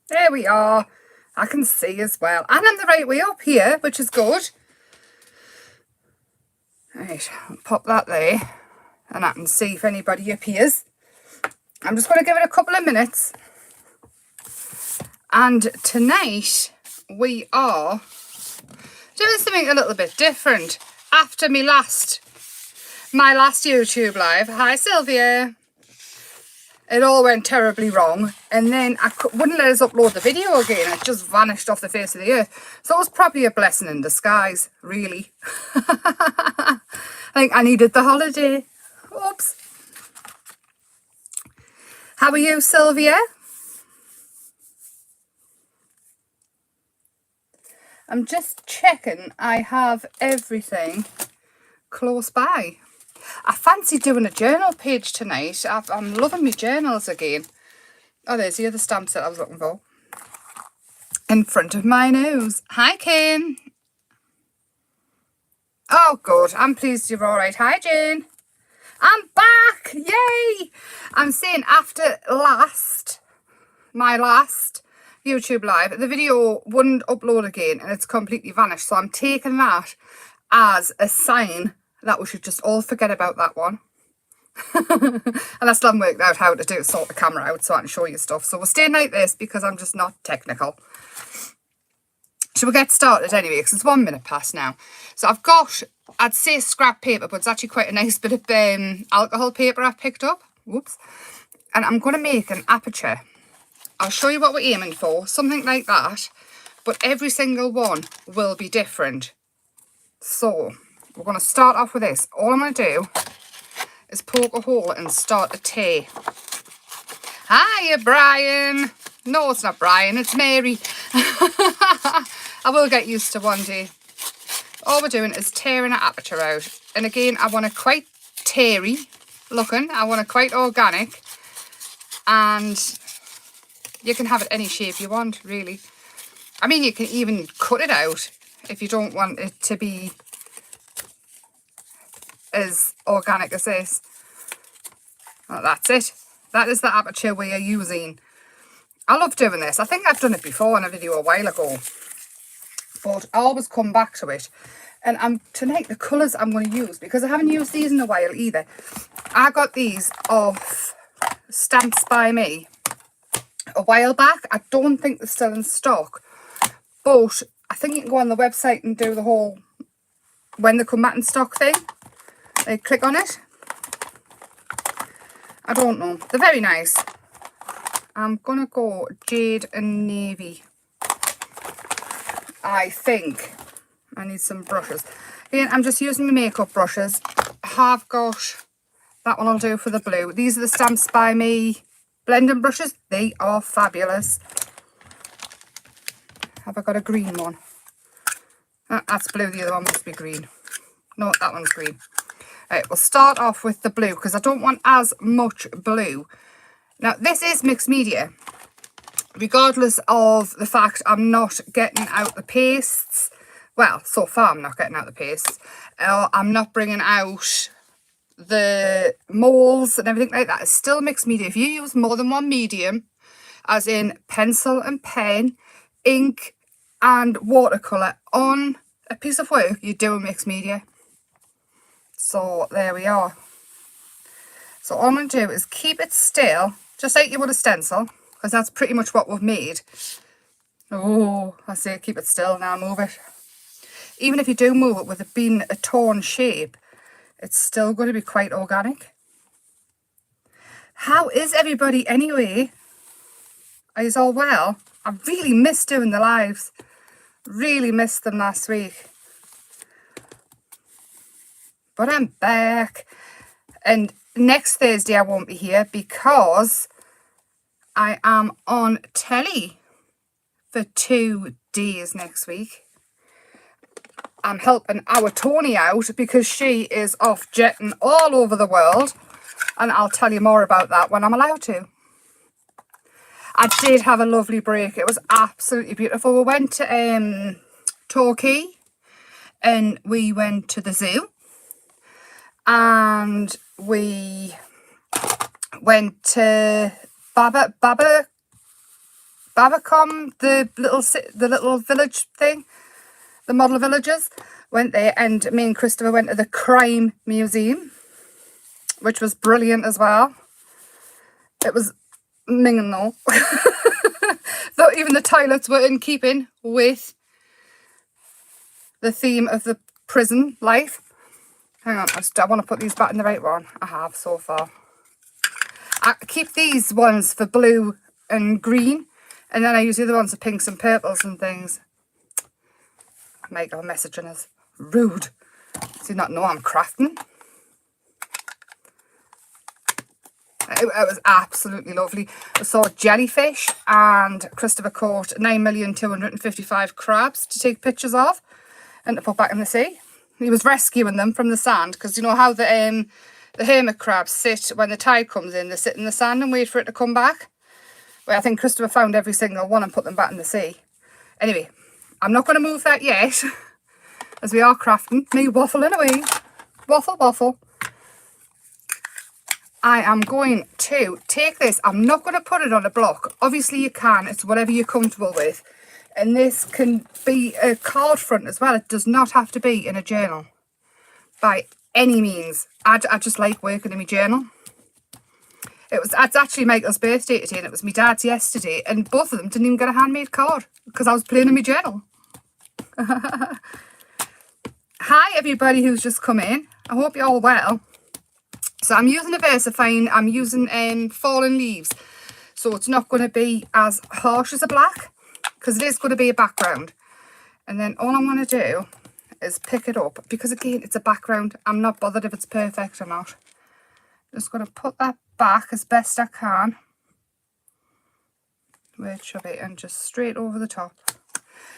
There we are. I can see as well. And I'm the right way up here, which is good. Right, I'll pop that there. And I can see if anybody appears. I'm just going to give it a couple of minutes. And tonight we are doing something a little bit different. After my last YouTube live, hi Sylvia, it all went terribly wrong, and then wouldn't let us upload the video again. It just vanished off the face of the earth. So it was probably a blessing in disguise, really. I think I needed the holiday. Oops. How are you, Sylvia? I'm just checking I have everything close by. I fancy doing a journal page tonight. I'm loving my journals again. Oh, there's the other stamps that I was looking for. In front of my nose. Hi, Kim. Oh, good. I'm pleased you're all right. Hi, Jane. I'm back. Yay. I'm saying after my last YouTube live, the video wouldn't upload again and it's completely vanished. So I'm taking that as a sign that we should just all forget about that one. And I still haven't worked out how to sort the camera out so I can show you stuff. So we're staying like this because I'm just not technical. Shall we get started anyway? Because it's 1 minute past now. So I've got, I'd say scrap paper, but it's actually quite a nice bit of alcohol paper I've picked up. Whoops. And I'm going to make an aperture. I'll show you what we're aiming for. Something like that. But every single one will be different. So we're going to start off with this. All I'm going to do is poke a hole and start a tear. Hiya, Brian. No, it's not Brian, it's Mary. I will get used to one day. All we're doing is tearing an aperture out. And again, I want it quite teary looking. I want it quite organic. And you can have it any shape you want, really. I mean, you can even cut it out if you don't want it to be as organic as this. Well, that's it. That is the aperture we are using. I love doing this. I think I've done it before in a video a while ago, but I always come back to it. And tonight the colours I'm going to use, because I haven't used these in a while either. I got these off Stamps by Me a while back. I don't think they're still in stock, but I think you can go on the website and do the whole when they come back in stock thing. They click on it. I don't know. They're very nice. I'm going to go jade and navy. I think I need some brushes. Again, I'm just using my makeup brushes. I have got, that one I'll do for the blue. These are the Stamps by Me blending brushes. They are fabulous. Have I got a green one? That's blue. The other one must be green. No, that one's green. Right, we'll start off with the blue because I don't want as much blue. Now, this is mixed media, regardless of the fact I'm not getting out the pastes. Well, so far I'm not getting out the pastes. I'm not bringing out the molds and everything like that. It's still mixed media. If you use more than one medium, as in pencil and pen, ink and watercolour on a piece of work, you're doing mixed media. So there we are. So all I'm going to do is keep it still, just like you would a stencil, because that's pretty much what we've made. Oh, I say keep it still, now move it. Even if you do move it with it being a torn shape, it's still going to be quite organic. How is everybody anyway? Are you all well? I really missed doing the lives. Really missed them last week. But I'm back. And next Thursday I won't be here because I am on telly for 2 days next week. I'm helping our Tony out because she is off jetting all over the world. And I'll tell you more about that when I'm allowed to. I did have a lovely break. It was absolutely beautiful. We went to Torquay and we went to the zoo. And we went to Baba Babacom, the little village thing, the model villages. Went there, and me and Christopher went to the crime museum, which was brilliant as well. It was minging though. Though even the toilets were in keeping with the theme of the prison life. Hang on, I want to put these back in the right one. I have so far. I keep these ones for blue and green, and then I use the other ones for pinks and purples and things. Michael messaging us. Rude. Does he not know I'm crafting? It was absolutely lovely. I saw jellyfish, and Christopher caught 9,255 crabs to take pictures of and to put back in the sea. He was rescuing them from the sand, because you know how the hermit crabs sit when the tide comes in. They sit in the sand and wait for it to come back. Well, I think Christopher found every single one and put them back in the sea. Anyway, I'm not going to move that yet, as we are crafting. Me waffling away. Waffle, waffle. I am going to take this. I'm not going to put it on a block. Obviously you can. It's whatever you're comfortable with. And this can be a card front as well. It does not have to be in a journal by any means. I just like working in my journal. It's actually Michael's birthday today, and it was my dad's yesterday, and both of them didn't even get a handmade card because I was playing in my journal. Hi everybody who's just come in. I hope you're all well. So I'm using a VersaFine. I'm using Fallen Leaves, so it's not going to be as harsh as a black, because it is going to be a background. And then all I'm going to do is pick it up, because again it's a background. I'm not bothered if it's perfect or not. Just going to put that back as best I can. Where'd shove it? And just straight over the top.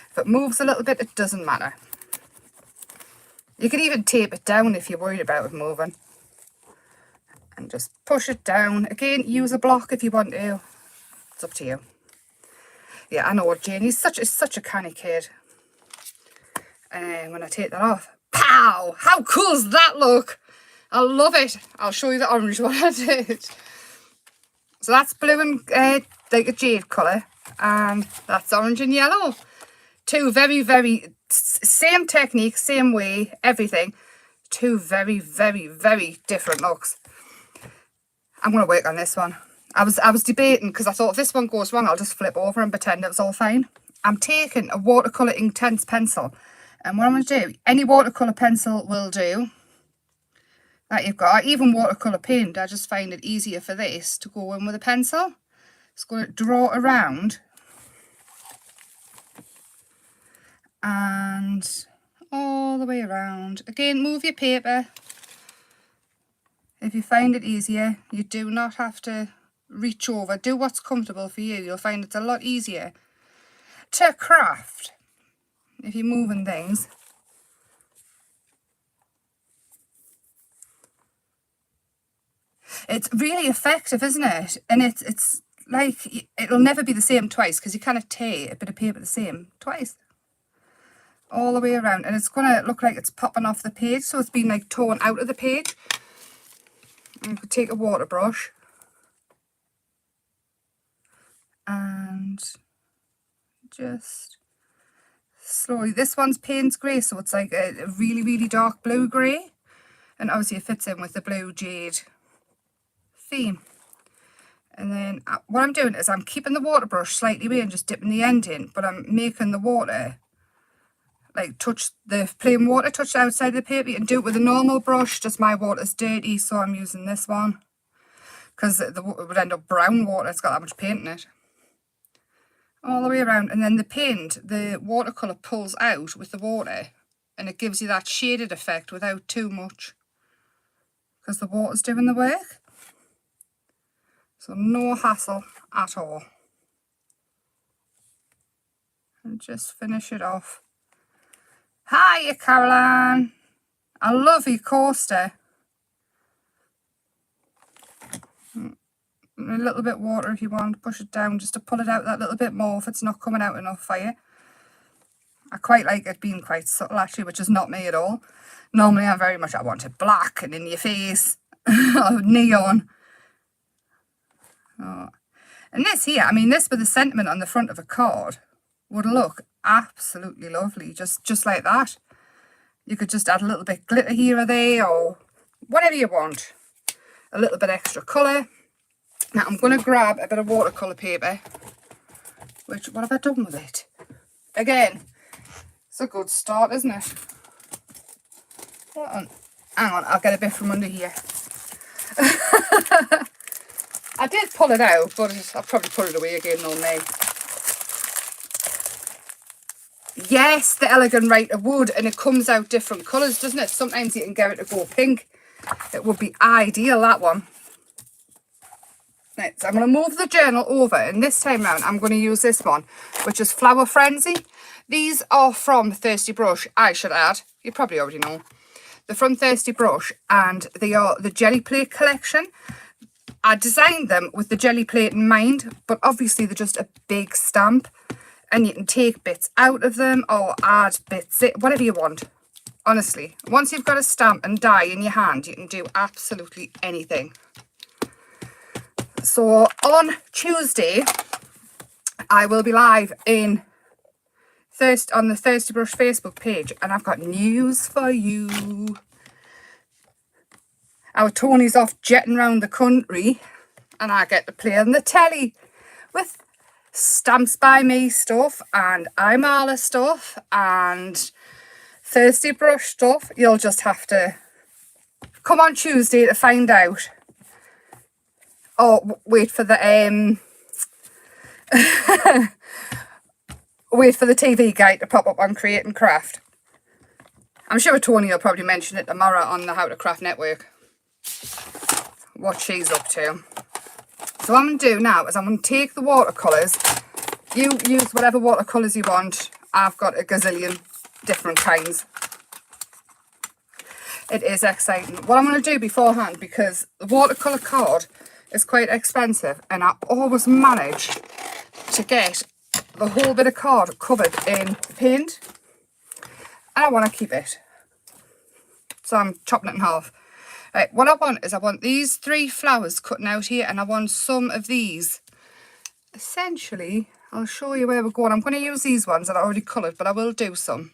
If it moves a little bit, it doesn't matter. You can even tape it down if you're worried about it moving. And just push it down. Again, use a block if you want to. It's up to you. Yeah, I know what Jane is. Such a canny kid. And when I take that off, pow! How cool does that look? I love it. I'll show you the orange one I did. So that's blue and like a jade colour, and that's orange and yellow. Two very, very same technique, same way, everything. Two very, very, very different looks. I'm going to work on this one. I was debating, because I thought if this one goes wrong, I'll just flip over and pretend it was all fine. I'm taking a watercolour Intense pencil, and what I'm going to do, any watercolour pencil will do that you've got, even watercolour paint. I just find it easier for this to go in with a pencil. It's going to draw around and all the way around. Again, move your paper. If you find it easier, you do not have to reach over. Do what's comfortable for you. You'll find it's a lot easier to craft if you're moving things. It's really effective, isn't it? And it's like, it'll never be the same twice, because you cannot tear a bit of paper the same twice. All the way around. And it's going to look like it's popping off the page, so it's been like torn out of the page. And you could take a water brush and just slowly. This one's Payne's Grey, so it's like a really, really dark blue grey. And obviously it fits in with the blue jade theme. And then what I'm doing is I'm keeping the water brush slightly away and just dipping the end in, but I'm making the water like touch the plain water, touch the outside of the paper. You can do it with a normal brush, just my water's dirty, so I'm using this one, because it would end up brown water. It's got that much paint in it. All the way around. And then the paint, the watercolour pulls out with the water, and it gives you that shaded effect without too much, because the water's doing the work. So no hassle at all. And just finish it off. Hiya, Caroline. I love your coaster. A little bit water if you want. Push it down just to pull it out that little bit more if it's not coming out enough for you. I quite like it being quite subtle actually, which is not me at all. Normally I'm very much, I want it black and in your face. Or neon. Oh. And this here, I mean, this with the sentiment on the front of a card would look absolutely lovely, just like that. You could just add a little bit glitter here or there, or whatever you want. A little bit extra colour. Now I'm going to grab a bit of watercolour paper. Which, what have I done with it? Again, it's a good start, isn't it? Hang on, I'll get a bit from under here. I did pull it out, but I'll probably put it away again on me. Yes, the Elegant Writer would, and it comes out different colours, doesn't it? Sometimes you can get it to go pink. It would be ideal, that one. Right, so I'm going to move the journal over, and this time round I'm going to use this one, which is Flower Frenzy. These are from Thirsty Brush, I should add. You probably already know. They're from Thirsty Brush, and they are the Jelly Plate collection. I designed them with the jelly plate in mind, but obviously they're just a big stamp. And you can take bits out of them or add bits, whatever you want. Honestly, once you've got a stamp and die in your hand, you can do absolutely anything. So on Tuesday, I will be live on the Thirsty Brush Facebook page, and I've got news for you. Our Tony's off jetting around the country, and I get to play on the telly with Stamps by Me stuff and iMarla stuff and Thirsty Brush stuff. You'll just have to come on Tuesday to find out. Oh, wait for the wait for the TV guide to pop up on Create and Craft. I'm sure Tony will probably mention it tomorrow on the How to Craft Network, what she's up to. So what I'm going to do now is I'm going to take the watercolours. You use whatever watercolours you want. I've got a gazillion different kinds. It is exciting. What I'm going to do beforehand, because the watercolour card is quite expensive, and I always manage to get the whole bit of card covered in paint, and I want to keep it. So I'm chopping it in half. Right, what I want is I want these 3 flowers cutting out here, and I want some of these. Essentially, I'll show you where we're going. I'm going to use these ones that I already coloured, but I will do some.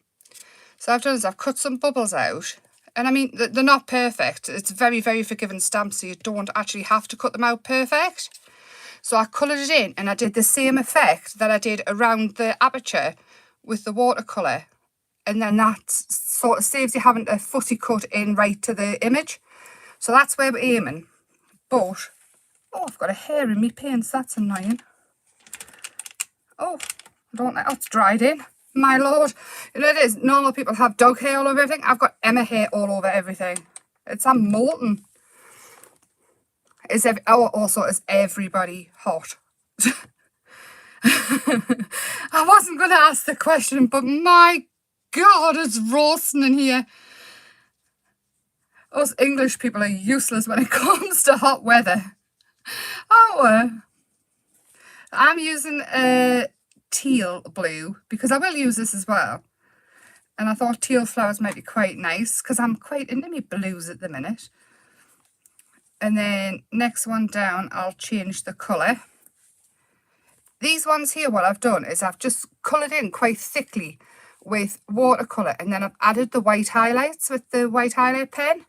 So I've done is I've cut some bubbles out. And I mean, they're not perfect. It's very, very forgiving stamp, so you don't actually have to cut them out perfect. So I coloured it in, and I did the same effect that I did around the aperture with the watercolour. And then that sort of saves you having to fussy cut in right to the image. So that's where we're aiming. But, oh, I've got a hair in my paints. That's annoying. Oh, I don't know. It's dried in. My lord. You know, it is. Normal people have dog hair all over everything. I've got Emma hair all over everything. I'm molten. Also, is everybody hot? I wasn't going to ask the question, but my God, it's roasting in here. Us English people are useless when it comes to hot weather. Oh, I'm using a teal blue because I will use this as well. And I thought teal flowers might be quite nice because I'm quite into my blues at the minute. And then next one down, I'll change the colour. These ones here, what I've done is I've just coloured in quite thickly with watercolour, and then I've added the white highlights with the white highlight pen.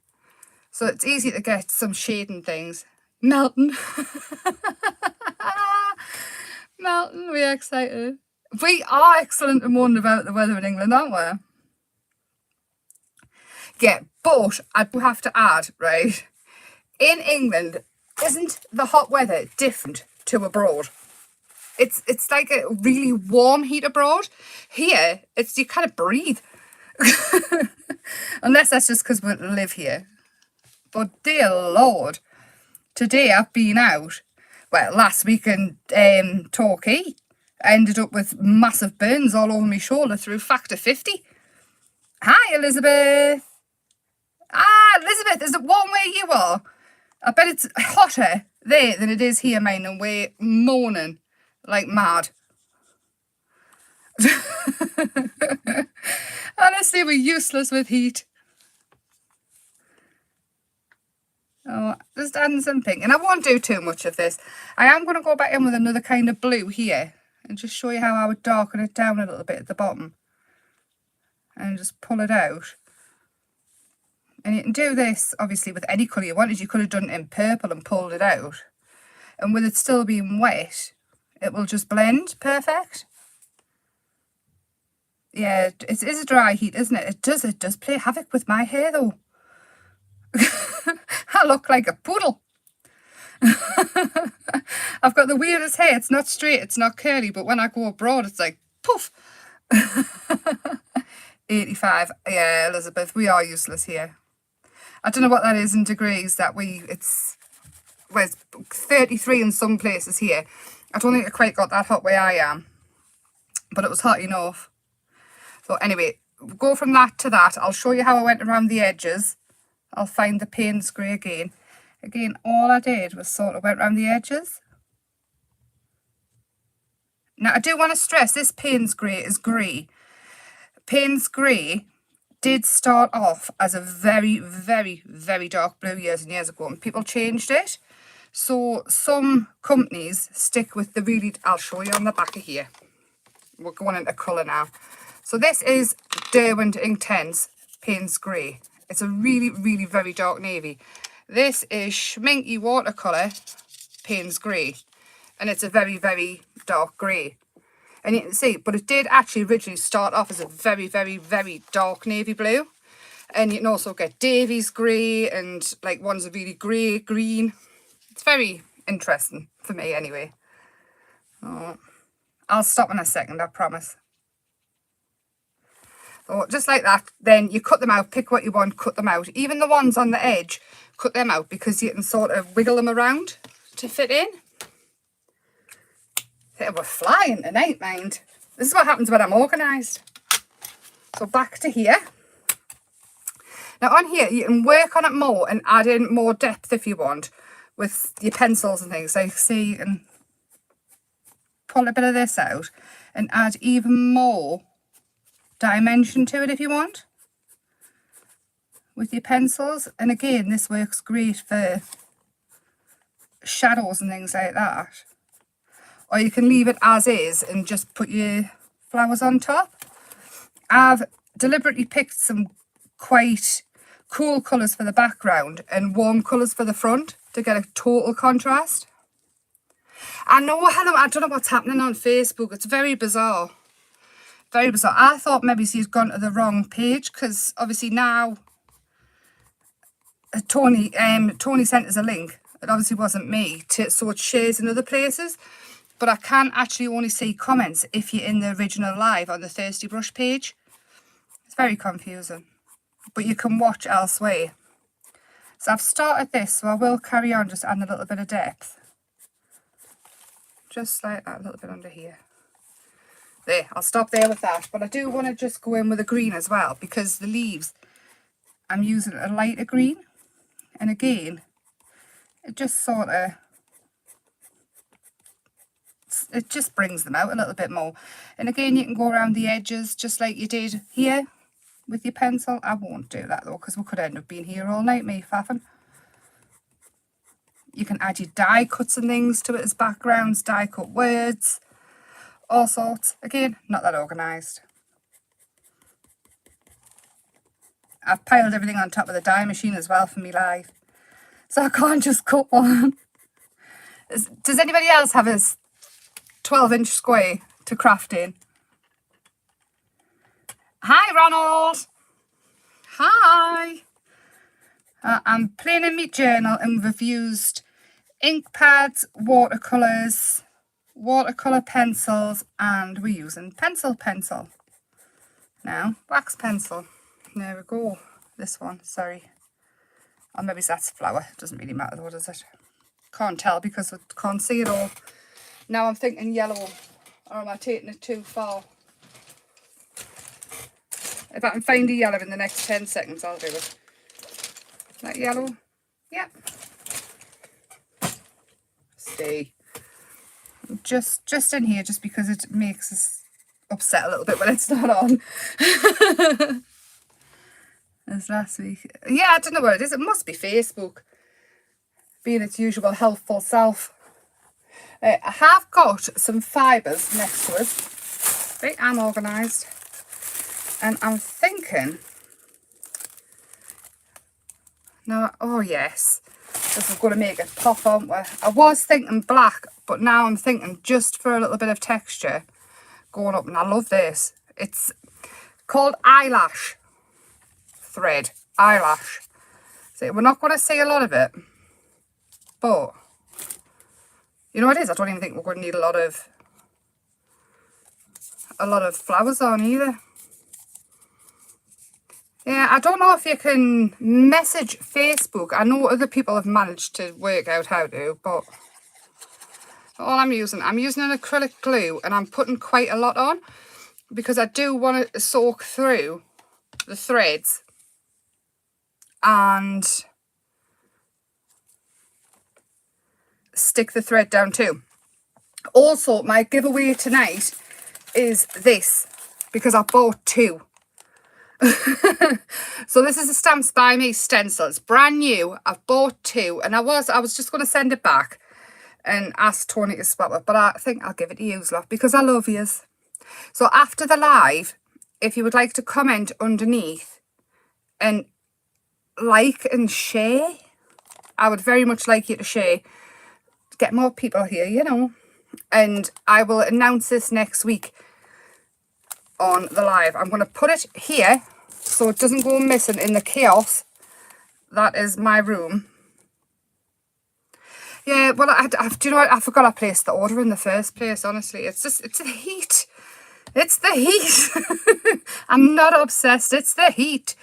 So it's easy to get some shading things. Melton. Melton, we're excited. We are excellent and moaning about the weather in England, aren't we? Yeah, but I do have to add, right, in England, isn't the hot weather different to abroad? It's like a really warm heat abroad. Here, you kind of breathe. Unless that's just because we live here. But dear Lord, today I've been out, well, last week in Torquay. I ended up with massive burns all over my shoulder through factor 50. Hi, Elizabeth. Ah, Elizabeth, is it warm where you are? I bet it's hotter there than it is here, mate, and we're moaning like mad. Honestly, we're useless with heat. Oh, just adding some pink. And I won't do too much of this. I am going to go back in with another kind of blue here and just show you how I would darken it down a little bit at the bottom. And just pull it out. And you can do this, obviously, with any colour you wanted. You could have done it in purple and pulled it out. And with it still being wet, it will just blend perfect. Yeah, it is a dry heat, isn't it? It does play havoc with my hair, though. I look like a poodle. I've got the weirdest hair. It's not straight, it's not curly, but when I go abroad, it's like, poof. 85. Yeah, Elizabeth, we are useless here. I don't know what that is in degrees, it's 33 in some places here. I don't think it quite got that hot where I am, but it was hot enough. So anyway, go from that to that. I'll show you how I went around the edges. I'll find the Payne's Grey again. Again, all I did was sort of went around the edges. Now, I do want to stress this Payne's Grey is grey. Payne's Grey did start off as a very, very, very dark blue years and years ago, and people changed it. So some companies stick with the really, I'll show you on the back of here. We're going into colour now. So this is Derwent Intense Payne's Grey. It's a really, really very dark navy. This is Schminky Watercolour Payne's Grey. And it's a very, very dark grey. And you can see, but it did actually originally start off as a very, very, very dark navy blue. And you can also get Davies grey and like ones are really grey, green. It's very interesting for me anyway. Oh, I'll stop in a second, I promise. So just like that, then you cut them out, pick what you want, cut them out. Even the ones on the edge, cut them out because you can sort of wiggle them around to fit in. We're flying tonight, mind. This is what happens when I'm organised. So back to here. Now on here, you can work on it more and add in more depth if you want with your pencils and things. So you see, you can pull a bit of this out and add even more dimension to it if you want with your pencils. And again, this works great for shadows and things like that. Or you can leave it as is and just put your flowers on top. I've deliberately picked some quite cool colours for the background and warm colours for the front to get a total contrast. I know, I don't know what's happening on Facebook. It's very bizarre. Very bizarre. I thought maybe she's gone to the wrong page because obviously now Tony sent us a link. It obviously wasn't me, so it shares in other places. But I can actually only see comments if you're in the original live on the Thirsty Brush page. It's very confusing. But you can watch elsewhere. So I've started this, so I will carry on just adding a little bit of depth. Just like that, a little bit under here. There, I'll stop there with that. But I do want to just go in with a green as well, because the leaves, I'm using a lighter green. And again, it just sort of, it just brings them out a little bit more. And again, you can go around the edges just like you did here with your pencil. I won't do that though, because we could end up being here all night, me faffing. You can add your die cuts and things to it as backgrounds, die cut words, all sorts. Again, not that organised. I've piled everything on top of the die machine as well for me live, so I can't just cut one. Does anybody else have a 12-inch square to craft in? Hi, Ronald. Hi. I'm playing in my journal and we've used ink pads, watercolours, watercolour pencils, and we're using pencil now, wax pencil. There we go. This one, sorry. Or maybe that's flower. It doesn't really matter though, does it? Can't tell because I can't see it all. Now I'm thinking yellow, or am I taking it too far? If I can find a yellow in the next 10 seconds, I'll do it. That yellow? Yep. Stay. Just in here, just because it makes us upset a little bit when it's not on. As last week. Yeah, I don't know what it is. It must be Facebook. being its usual healthful self. I have got some fibres next to us. Very unorganised. And I'm thinking, no, oh yes, this is going to make it pop, aren't we? I was thinking black, but now I'm thinking just for a little bit of texture going up. And I love this. It's called eyelash thread. Eyelash. So we're not going to see a lot of it, but you know what it is? I don't even think we're going to need a lot of flowers on either. Yeah, I don't know if you can message Facebook. I know other people have managed to work out how to, but all I'm using an acrylic glue, and I'm putting quite a lot on because I do want to soak through the threads and stick the thread down too. Also, my giveaway tonight is this, because I bought 2. So this is a Stamps by Me stencil. It's brand new. I've bought 2, and I was just going to send it back and ask Tony to swap it, but I think I'll give it to you, love, because I love yous. So after the live, if you would like to comment underneath and like and share, I would very much like you to share. Get more people here, you know. And I will announce this next week on the live. I'm going to put it here so it doesn't go missing in the chaos that is my room. Yeah, well, do you know what? I forgot I placed the order in the first place, honestly. It's the heat. It's the heat. I'm not obsessed. It's the heat.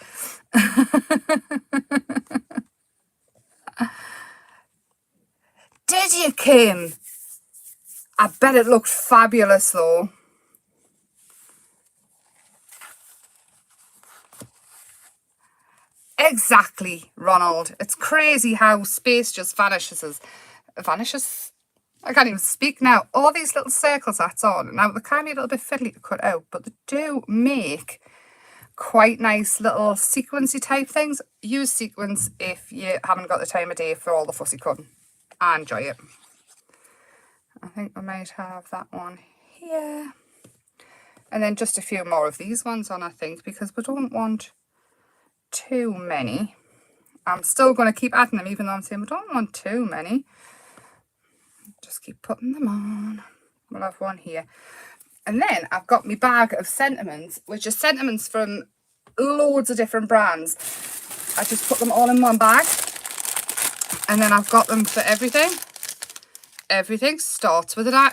Did you, Kim? I bet it looked fabulous, though. Exactly, Ronald. It's crazy how space just vanishes. Vanishes? I can't even speak now. All these little circles that's on. Now, they're kind of a little bit fiddly to cut out, but they do make quite nice little sequency type things. Use sequins if you haven't got the time of day for all the fussy cutting. I enjoy it. I think we might have that one here. And then just a few more of these ones on, I think, because we don't want too many. I'm still going to keep adding them, even though I'm saying we don't want too many. Just keep putting them on. We'll have one here. And then I've got my bag of sentiments, which are sentiments from loads of different brands. I just put them all in one bag. And then I've got them for everything. Everything starts with an I.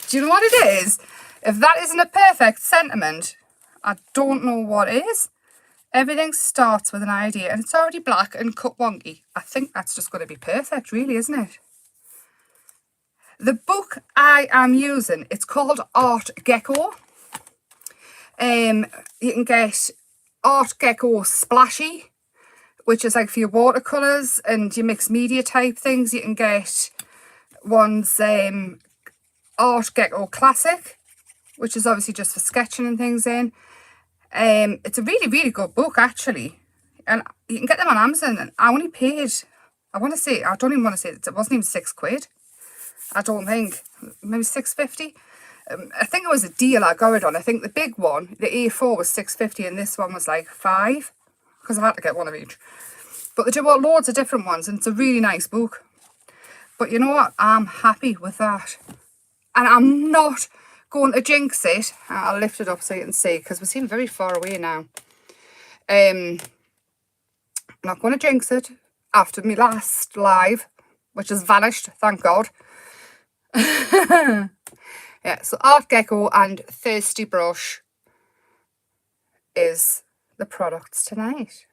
Do you know what it is? If that isn't a perfect sentiment, I don't know what is. Everything starts with an idea, and it's already black and cut wonky. I think that's just going to be perfect, really, isn't it? The book I am using, it's called Art Gecko. You can get Art Gecko Splashy, which is like for your watercolours and your mixed media type things. You can get one's Art Gecko Classic, which is obviously just for sketching and things in. It's a really, really good book, actually. And you can get them on Amazon. And I only paid, I don't even want to say, it wasn't even £6. I don't think. Maybe £6.50. I think it was a deal I got it on. I think the big one, the A4, was £6.50 and this one was like £5. Because I had to get one of each. But they do loads of different ones, and it's a really nice book. But you know what? I'm happy with that. And I'm not going to jinx it. I'll lift it up so you can see, because we seem very far away now. I'm not going to jinx it after my last live, which has vanished, thank God. Yeah, so Art Gecko and Thirsty Brush is the products tonight.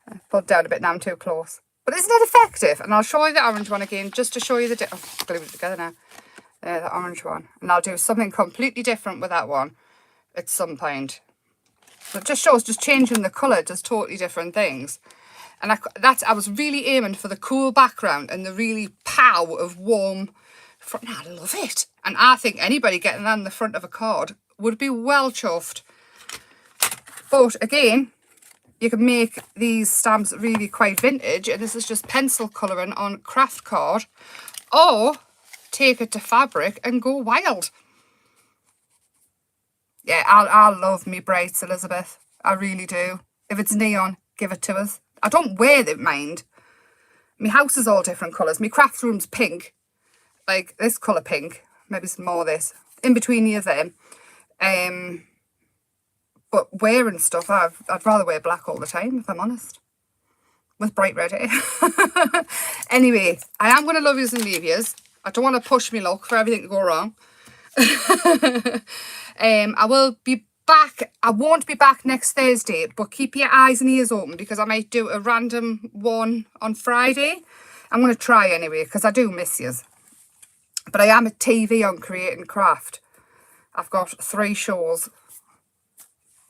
I pulled down a bit now, I'm too close. But isn't it effective? And I'll show you the orange one again, just to show you the... I've glued it together now. The orange one. And I'll do something completely different with that one at some point. So it just shows just changing the colour does totally different things. And I was really aiming for the cool background and the really pow of warm front. I love it. And I think anybody getting that on the front of a card would be well chuffed. But again, you can make these stamps really quite vintage, and this is just pencil colouring on craft card, or take it to fabric and go wild. Yeah, I love me brights, Elizabeth. I really do. If it's neon, give it to us. I don't wear it, mind. My house is all different colours. My craft room's pink. Like this colour pink. Maybe some more of this. In between the of them. But wearing stuff, I'd rather wear black all the time, if I'm honest. With bright red hair. Anyway, I am going to love yous and leave yous. I don't want to push me luck for everything to go wrong. I will be back. I won't be back next Thursday, but keep your eyes and ears open because I might do a random one on Friday. I'm going to try anyway because I do miss yous. But I am at TV on Create and Craft. I've got 3 shows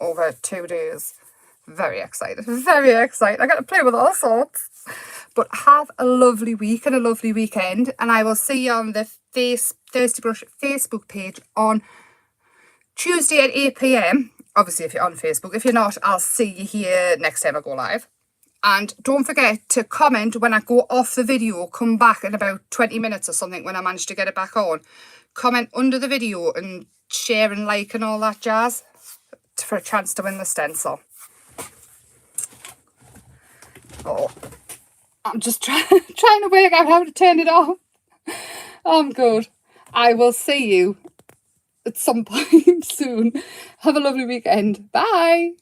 over 2 days. Very excited. Very excited. I get to play with all sorts. But have a lovely week and a lovely weekend. And I will see you on the Thirsty Brush Facebook page on Tuesday at 8 p.m. Obviously, if you're on Facebook. If you're not, I'll see you here next time I go live. And don't forget to comment when I go off the video. Come back in about 20 minutes or something when I manage to get it back on. Comment under the video and share and like and all that jazz for a chance to win the stencil. Oh, I'm just trying to work out how to turn it off. I'm good. I will see you at some point soon. Have a lovely weekend. Bye.